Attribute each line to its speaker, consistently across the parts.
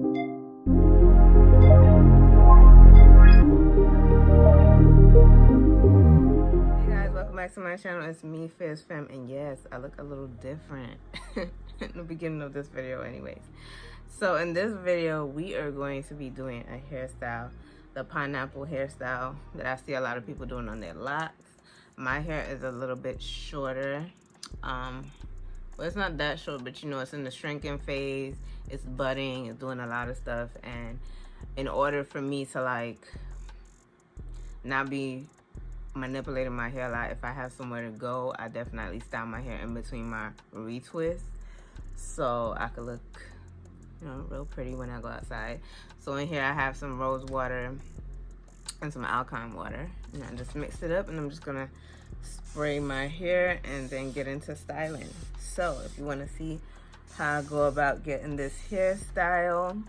Speaker 1: Back to my channel. It's me, FIERS FEMME, and yes, I look a little different in the beginning of this video anyways. So in this video, we are going to be doing a hairstyle, the pineapple hairstyle that I see a lot of people doing on their locks. My hair is a little bit shorter. Well, it's not that short, but you know, it's in the shrinking phase. It's budding, it's doing a lot of stuff, and in order for me to like not be manipulating my hair a lot, if I have somewhere to go, I definitely style my hair in between my retwists so I could look, you know, real pretty when I go outside. So in here I have some rose water and some alkaline water, and I just mix it up, and I'm just gonna spray my hair and then get into styling. So if you want to see how I go about getting this hairstyle,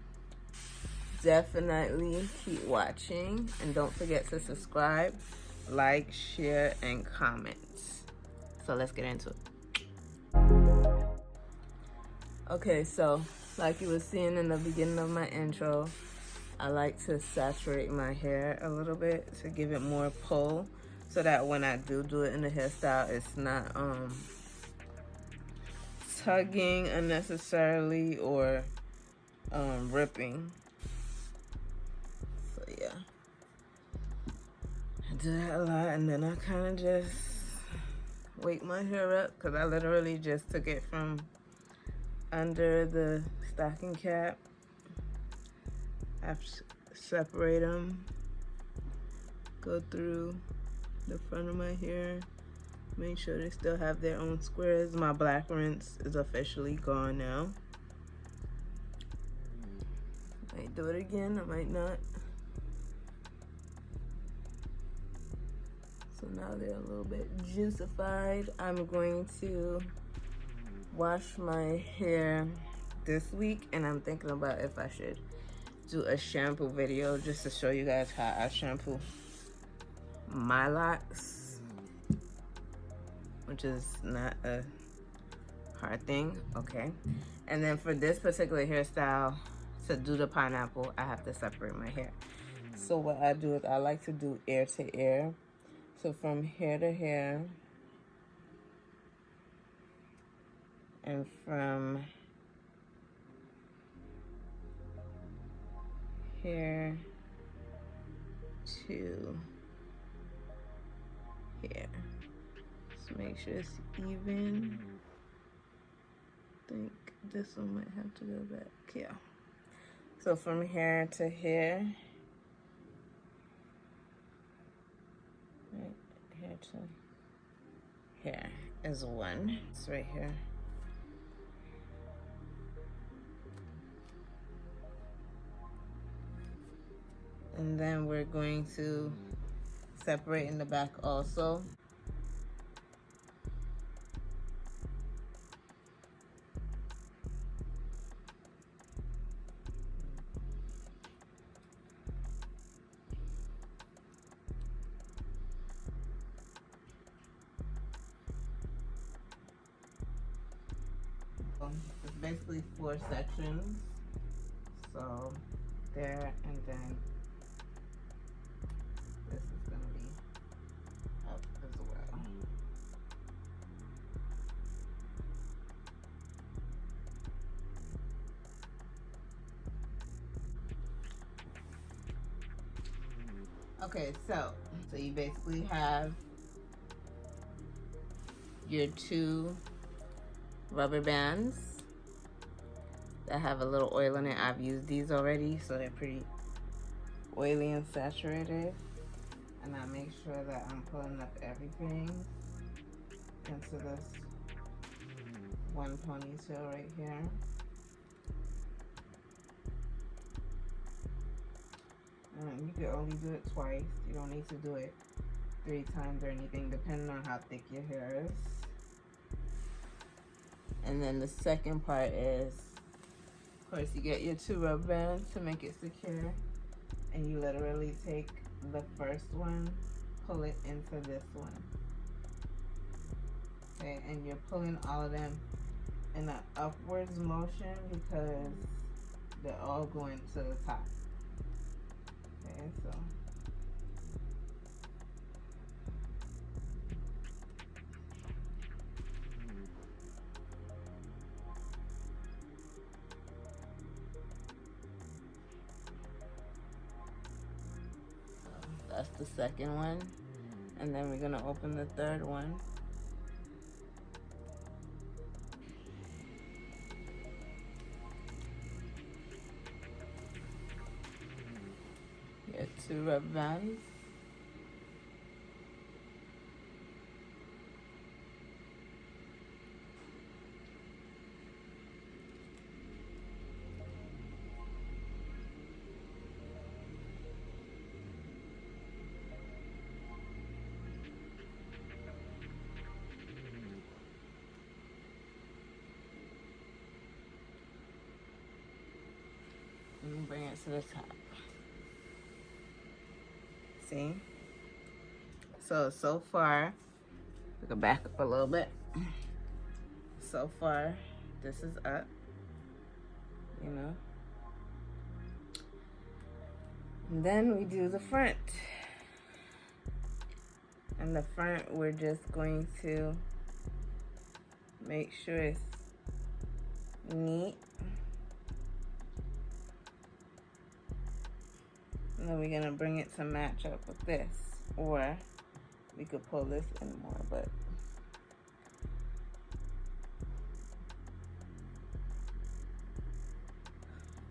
Speaker 1: definitely keep watching, and don't forget to subscribe, like, share, and comment. So let's get into it. Okay, so like you were seeing in the beginning of my intro, I like to saturate my hair a little bit to give it more pull, so that when I do it in the hairstyle, it's not tugging unnecessarily or ripping. So yeah, I do that a lot, and then I kind of just wake my hair up, because I literally just took it from under the stocking cap. I separate them, go through the front of my hair, make sure they still have their own squares. My black rinse is officially gone now. I might do it again, I might not. So now they're a little bit juicified. I'm going to wash my hair this week, and I'm thinking about if I should do a shampoo video just to show you guys how I shampoo my locks, which is not a hard thing. Okay, and then for this particular hairstyle, to do the pineapple, I have to separate my hair. So what I do is I like to do ear to ear. So from hair to hair, and from hair to hair. Just make sure it's even. I think this one might have to go back. Yeah. So from hair to hair. Right, hair to hair is one. It's right here. And then we're going to separate in the back also. It's basically 4 sections. So there, and then this is going to be up as well. Okay, so you basically have your 2 rubber bands that have a little oil in it. I've used these already, so they're pretty oily and saturated. And I make sure that I'm pulling up everything into this one ponytail right here. And you can only do it twice. You don't need to do it 3 times or anything, depending on how thick your hair is. And then the second part is, of course, you get your 2 rubber bands to make it secure, and you literally take the first one, pull it into this one. Okay, and you're pulling all of them in an upwards motion, because they're all going to the top. Okay, so that's the second one, and then we're gonna open the third one. Get 2 rubber bands. And bring it to the top. See? So far, we can back up a little bit. So far, this is up, you know. And then we do the front. And the front, we're just going to make sure it's neat. And then we're gonna bring it to match up with this. Or we could pull this in more, but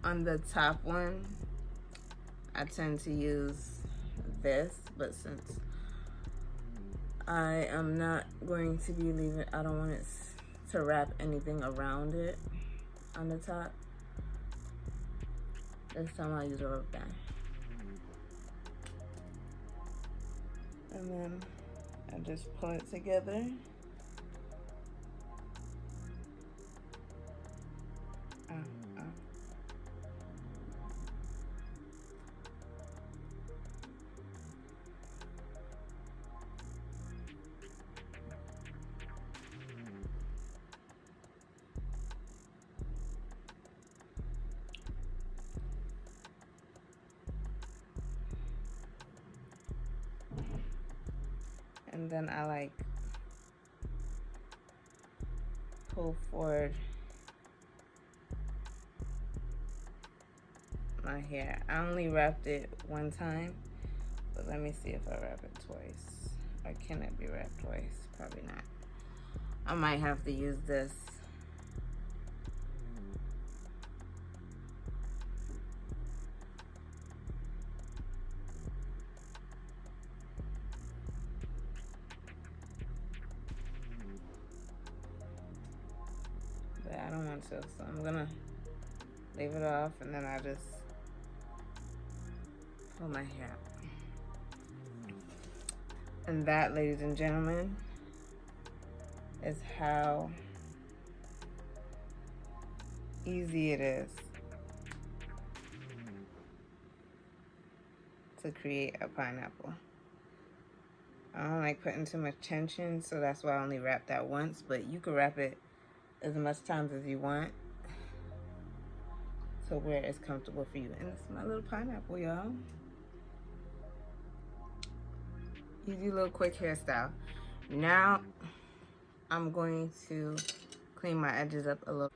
Speaker 1: on the top one, I tend to use this, but since I am not going to be leaving, I don't want it to wrap anything around it on the top. This time I'll use a rubber band. And then I just pull it together. And then I like pull forward my hair. I only wrapped it one time, but let me see if I wrap it twice. Or can it be wrapped twice? Probably not. I might have to use this. I don't want to, so I'm gonna leave it off, and then I just pull my hair out. And that, ladies and gentlemen, is how easy it is to create a pineapple. I don't like putting too much tension, so that's why I only wrap that once, but you could wrap it as much times as you want to where it's comfortable for you. And it's my little pineapple, y'all. Easy little quick hairstyle. Now I'm going to clean my edges up a little.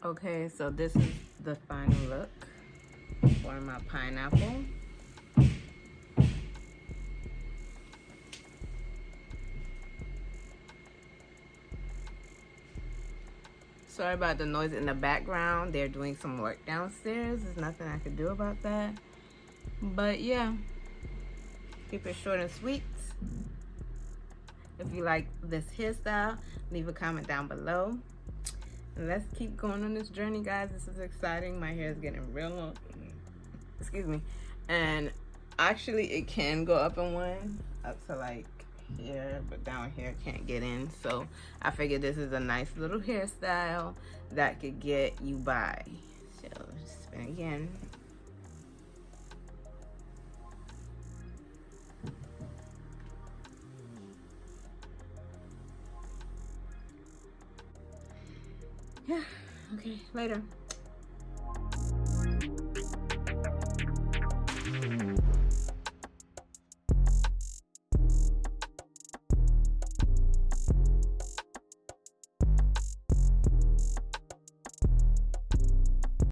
Speaker 1: Okay, so this is the final look for my pineapple. Sorry about the noise in the background. They're doing some work downstairs. There's nothing I could do about that. But yeah, keep it short and sweet. If you like this hairstyle, leave a comment down below. And let's keep going on this journey, guys. This is exciting. My hair is getting real long. Excuse me. And actually, it can go up in one, up to like here, but down here can't get in. So I figured this is a nice little hairstyle that could get you by. So spin again. Yeah, okay, later.